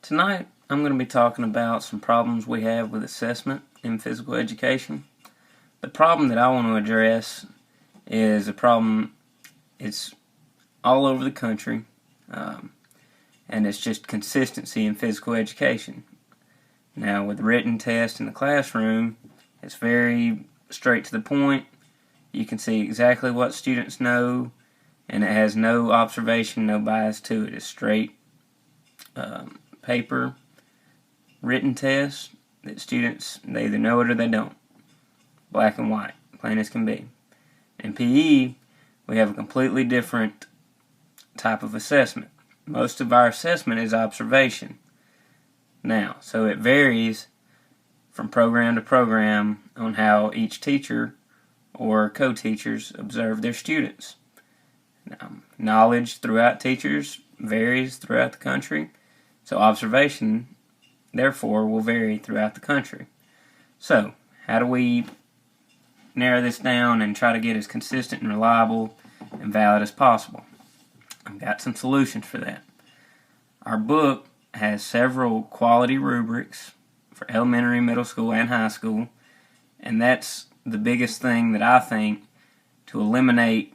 Tonight I'm going to be talking about some problems we have with assessment in physical education. The problem that I want to address is a problem, it's all over the country, and it's just consistency in physical education. Now with the written test in the classroom, it's very straight to the point. You can see exactly what students know, and it has no observation, no bias to it. It's straight paper written test that students, they either know it or they don't. Black and white, plain as can be. In PE, we have a completely different type of assessment. Most of our assessment is observation. Now, so it varies from program to program on how each teacher or co-teachers observe their students. Knowledge throughout teachers varies throughout the country, so observation, therefore, will vary throughout the country. So, how do we narrow this down and try to get as consistent and reliable and valid as possible? I've got some solutions for that. Our book has several quality rubrics for elementary, middle school, and high school, and that's the biggest thing that I think to eliminate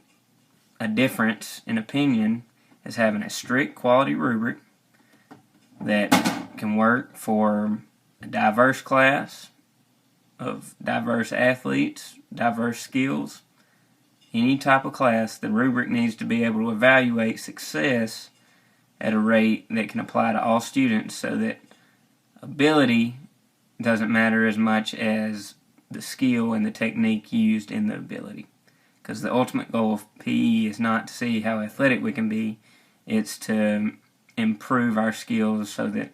a difference in opinion is having a strict quality rubric that can work for a diverse class of diverse athletes, diverse skills. Any type of class, the rubric needs to be able to evaluate success at a rate that can apply to all students, so that ability doesn't matter as much as the skill and the technique used in the ability. Because the ultimate goal of PE is not to see how athletic we can be, it's to improve our skills so that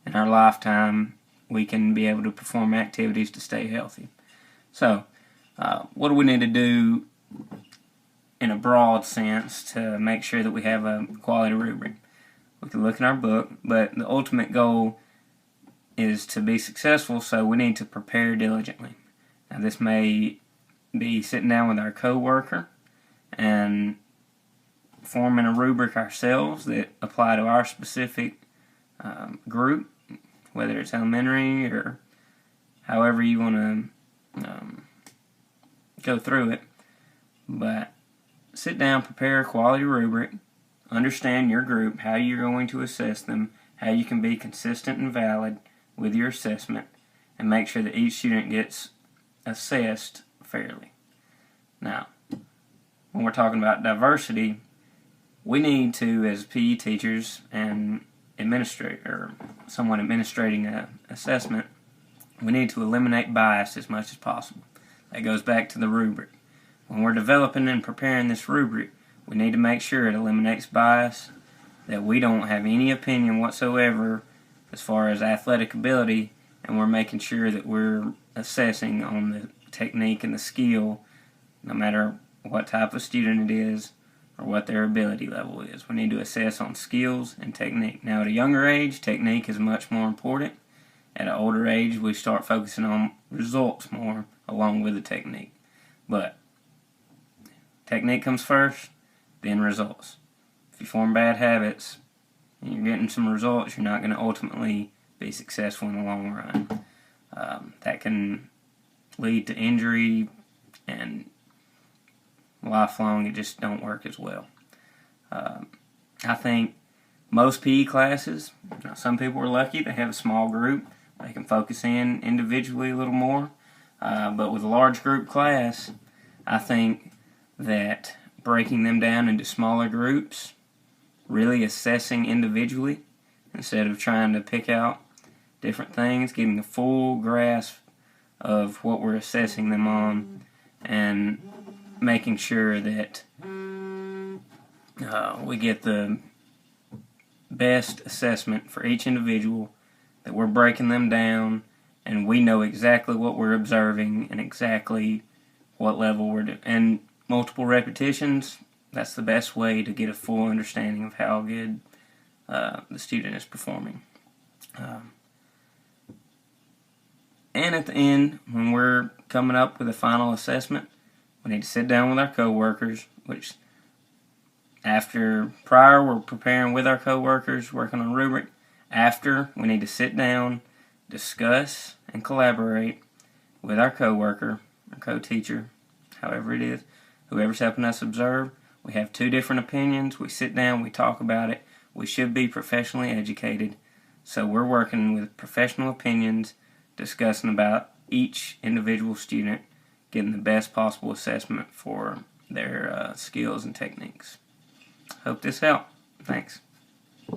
in our lifetime we can be able to perform activities to stay healthy. So, what do we need to do in a broad sense to make sure that we have a quality rubric? We can look in our book, but the ultimate goal is to be successful, so we need to prepare diligently. Now this may be sitting down with our co-worker and forming a rubric ourselves that apply to our specific group, whether it's elementary or however you want to go through it. But sit down, prepare a quality rubric, understand your group, how you're going to assess them, how you can be consistent and valid with your assessment, and make sure that each student gets assessed fairly. Now, when we're talking about diversity, we need to, as PE teachers and someone administrating an assessment, we need to eliminate bias as much as possible. That goes back to the rubric. When we're developing and preparing this rubric, we need to make sure it eliminates bias, that we don't have any opinion whatsoever as far as athletic ability, and we're making sure that we're assessing on the technique and the skill, no matter what type of student it is or what their ability level is. We need to assess on skills and technique. Now at a younger age, technique is much more important. At an older age, we start focusing on results more along with the technique. But technique comes first, then results. If you form bad habits and you're getting some results, you're not going to ultimately be successful in the long run. That can lead to injury, and lifelong, it just don't work as well. I think most PE classes, some people are lucky, they have a small group, they can focus in individually a little more, but with a large group class, I think that breaking them down into smaller groups, really assessing individually instead of trying to pick out different things, getting a full grasp of what we're assessing them on, and making sure that we get the best assessment for each individual, that we're breaking them down and we know exactly what we're observing and exactly what level we're doing. And multiple repetitions, that's the best way to get a full understanding of how good the student is performing. And at the end, when we're coming up with a final assessment, we need to sit down with our co-workers, which prior we're preparing with our co-workers, working on rubric. After, we need to sit down, discuss, and collaborate with our co-worker, our co-teacher, however it is, whoever's helping us observe. We have two different opinions. We sit down, we talk about it. We should be professionally educated. So we're working with professional opinions, discussing about each individual student, getting the best possible assessment for their skills and techniques. Hope this helped. Thanks.